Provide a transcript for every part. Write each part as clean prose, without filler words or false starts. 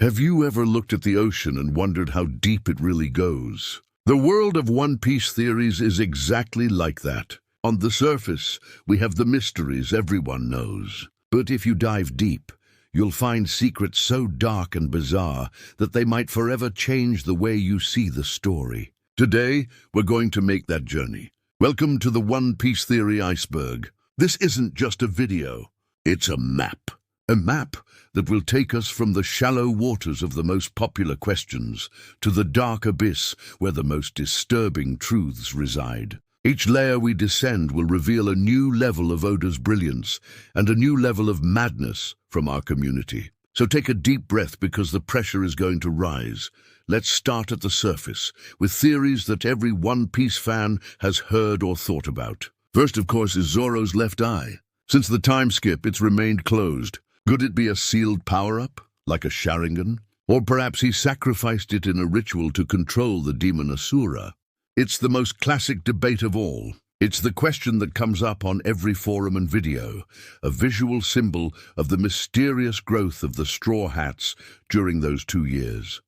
Have you ever looked at the ocean and wondered how deep it really goes? The world of One Piece theories is exactly like that. On the surface, we have the mysteries everyone knows. But if you dive deep, you'll find secrets so dark and bizarre that they might forever change the way you see the story. Today, we're going to make that journey. Welcome to the One Piece Theory Iceberg. This isn't just a video, it's a map. A map that will take us from the shallow waters of the most popular questions to the dark abyss where the most disturbing truths reside. Each layer we descend will reveal a new level of Oda's brilliance and a new level of madness from our community. So take a deep breath because the pressure is going to rise. Let's start at the surface with theories that every One Piece fan has heard or thought about. First, of course, is Zoro's left eye. Since the time skip, it's remained closed. Could it be a sealed power-up, like a Sharingan? Or perhaps he sacrificed it in a ritual to control the demon Asura? It's the most classic debate of all. It's the question that comes up on every forum and video, a visual symbol of the mysterious growth of the Straw Hats during those 2 years.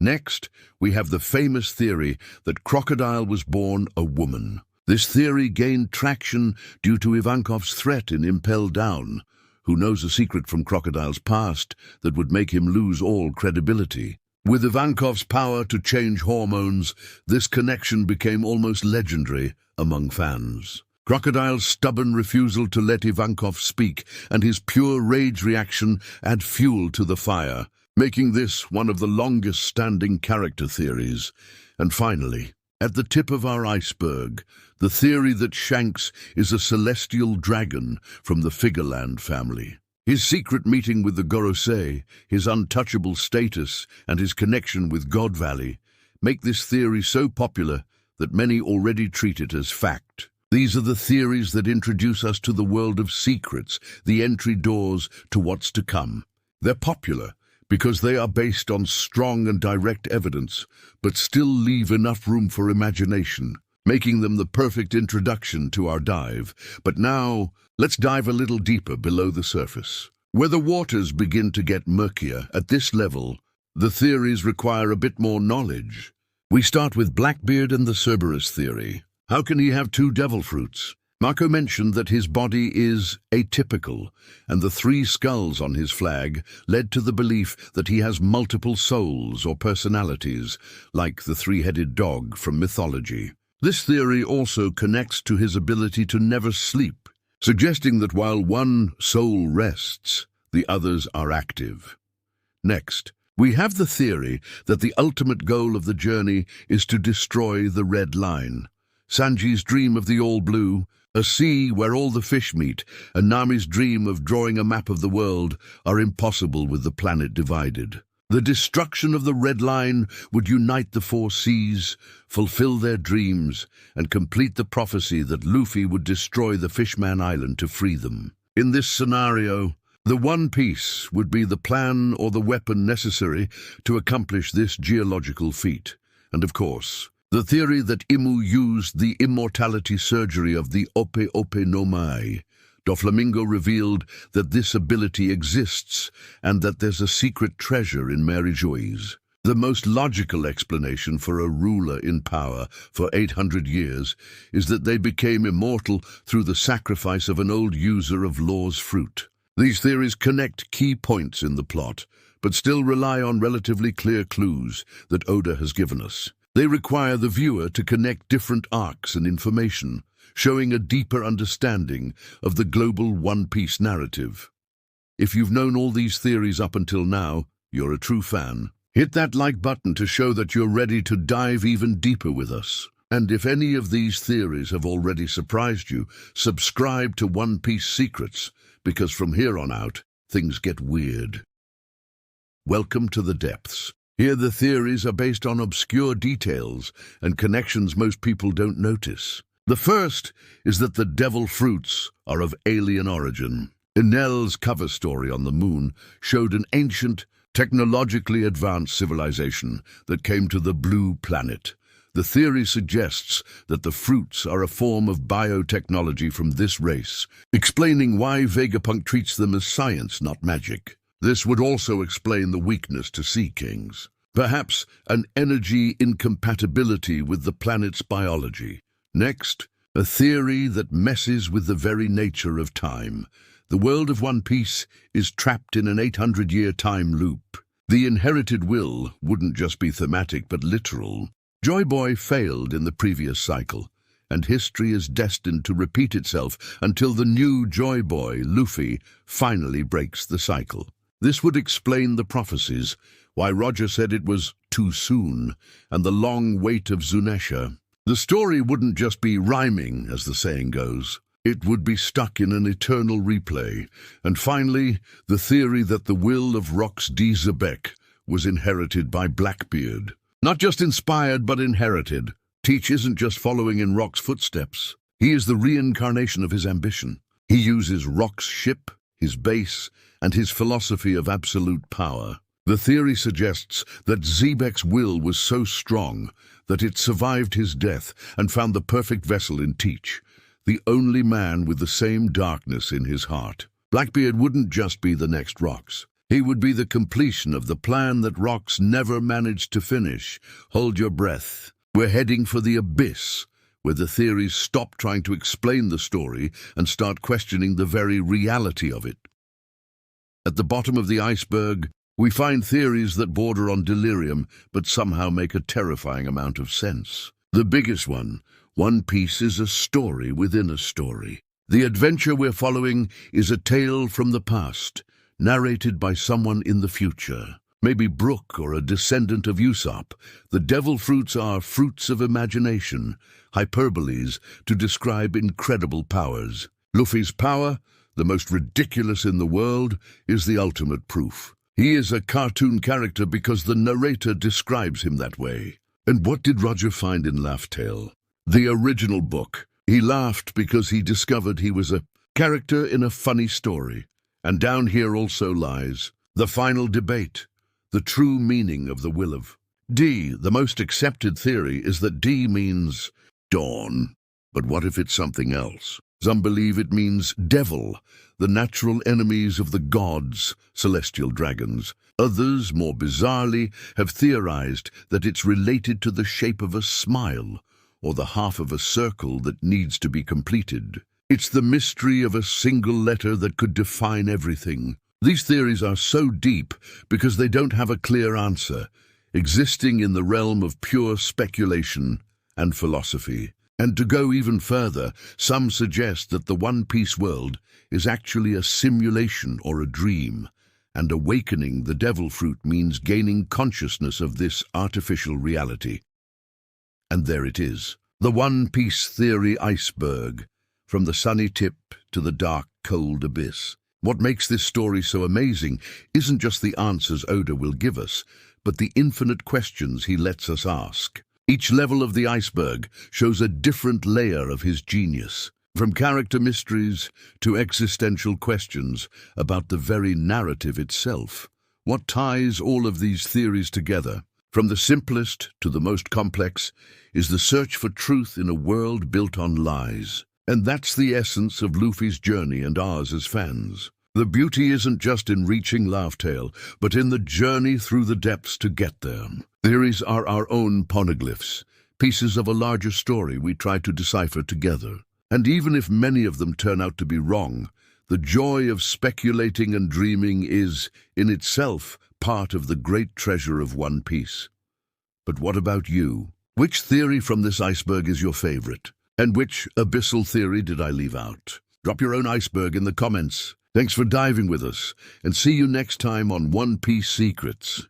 Next, we have the famous theory that Crocodile was born a woman. This theory gained traction due to Ivankov's threat in Impel Down, who knows a secret from Crocodile's past that would make him lose all credibility. With Ivankov's power to change hormones, this connection became almost legendary among fans. Crocodile's stubborn refusal to let Ivankov speak and his pure rage reaction add fuel to the fire, making this one of the longest-standing character theories. And finally, at the tip of our iceberg, the theory that Shanks is a celestial dragon from the Figureland family. His secret meeting with the Gorosei, his untouchable status, and his connection with God Valley make this theory so popular that many already treat it as fact. These are the theories that introduce us to the world of secrets, the entry doors to what's to come. They're popular because they are based on strong and direct evidence, but still leave enough room for imagination, making them the perfect introduction to our dive. But now, let's dive a little deeper below the surface. Where the waters begin to get murkier, at this level, the theories require a bit more knowledge. We start with Blackbeard and the Cerberus theory. How can he have 2 devil fruits? Marco mentioned that his body is atypical, and the 3 skulls on his flag led to the belief that he has multiple souls or personalities, like the 3-headed dog from mythology. This theory also connects to his ability to never sleep, suggesting that while one soul rests, the others are active. Next, we have the theory that the ultimate goal of the journey is to destroy the Red Line. Sanji's dream of the All-Blue, a sea where all the fish meet, and Nami's dream of drawing a map of the world are impossible with the planet divided. The destruction of the Red Line would unite the 4 seas, fulfill their dreams, and complete the prophecy that Luffy would destroy the Fishman Island to free them. In this scenario, the One Piece would be the plan or the weapon necessary to accomplish this geological feat. And of course, the theory that Imu used the immortality surgery of the Ope Ope no Mai. Doflamingo revealed that this ability exists and that there's a secret treasure in Mary Joyce. The most logical explanation for a ruler in power for 800 years is that they became immortal through the sacrifice of an old user of Law's fruit. These theories connect key points in the plot, but still rely on relatively clear clues that Oda has given us. They require the viewer to connect different arcs and information, showing a deeper understanding of the global One Piece narrative. If you've known all these theories up until now, you're a true fan. Hit that like button to show that you're ready to dive even deeper with us. And if any of these theories have already surprised you, subscribe to One Piece Secrets, because from here on out, things get weird. Welcome to the depths. Here the theories are based on obscure details and connections most people don't notice. The first is that the devil fruits are of alien origin. Enel's cover story on the moon showed an ancient, technologically advanced civilization that came to the blue planet. The theory suggests that the fruits are a form of biotechnology from this race, explaining why Vegapunk treats them as science, not magic. This would also explain the weakness to Sea Kings. Perhaps an energy incompatibility with the planet's biology. Next, a theory that messes with the very nature of time. The world of One Piece is trapped in an 800-year time loop. The inherited will wouldn't just be thematic but literal. Joy Boy failed in the previous cycle, and history is destined to repeat itself until the new Joy Boy, Luffy, finally breaks the cycle. This would explain the prophecies, why Roger said it was too soon, and the long wait of Zunisha. The story wouldn't just be rhyming, as the saying goes. It would be stuck in an eternal replay. And finally, the theory that the will of Rox D. Zebek was inherited by Blackbeard. Not just inspired, but inherited. Teach isn't just following in Rock's footsteps. He is the reincarnation of his ambition. He uses Rock's ship, his base, and his philosophy of absolute power. The theory suggests that Zebek's will was so strong that it survived his death and found the perfect vessel in Teach, the only man with the same darkness in his heart. Blackbeard wouldn't just be the next Rox. He would be the completion of the plan that Rox never managed to finish. Hold your breath. We're heading for the abyss, where the theories stop trying to explain the story and start questioning the very reality of it. At the bottom of the iceberg, we find theories that border on delirium but somehow make a terrifying amount of sense. The biggest One Piece is a story within a story. The adventure we're following is a tale from the past, narrated by someone in the future. Maybe Brook or a descendant of Usopp. The devil fruits are fruits of imagination, hyperboles to describe incredible powers. Luffy's power, the most ridiculous in the world, is the ultimate proof. He is a cartoon character because the narrator describes him that way. And what did Roger find in Laugh Tale? The original book. He laughed because he discovered he was a character in a funny story. And down here also lies the final debate, the true meaning of the will of D. The most accepted theory is that D means dawn. But what if it's something else? Some believe it means devil, the natural enemies of the gods, celestial dragons. Others, more bizarrely, have theorized that it's related to the shape of a smile, or the half of a circle that needs to be completed. It's the mystery of a single letter that could define everything. These theories are so deep because they don't have a clear answer, existing in the realm of pure speculation and philosophy. And to go even further, some suggest that the One Piece world is actually a simulation or a dream, and awakening the devil fruit means gaining consciousness of this artificial reality. And there it is, the One Piece theory iceberg, from the sunny tip to the dark, cold abyss. What makes this story so amazing isn't just the answers Oda will give us, but the infinite questions he lets us ask. Each level of the iceberg shows a different layer of his genius, from character mysteries to existential questions about the very narrative itself. What ties all of these theories together, from the simplest to the most complex, is the search for truth in a world built on lies. And that's the essence of Luffy's journey and ours as fans. The beauty isn't just in reaching Laugh Tale, but in the journey through the depths to get there. Theories are our own poneglyphs, pieces of a larger story we try to decipher together. And even if many of them turn out to be wrong, the joy of speculating and dreaming is, in itself, part of the great treasure of One Piece. But what about you? Which theory from this iceberg is your favorite? And which abyssal theory did I leave out? Drop your own iceberg in the comments. Thanks for diving with us, and see you next time on One Piece Secrets.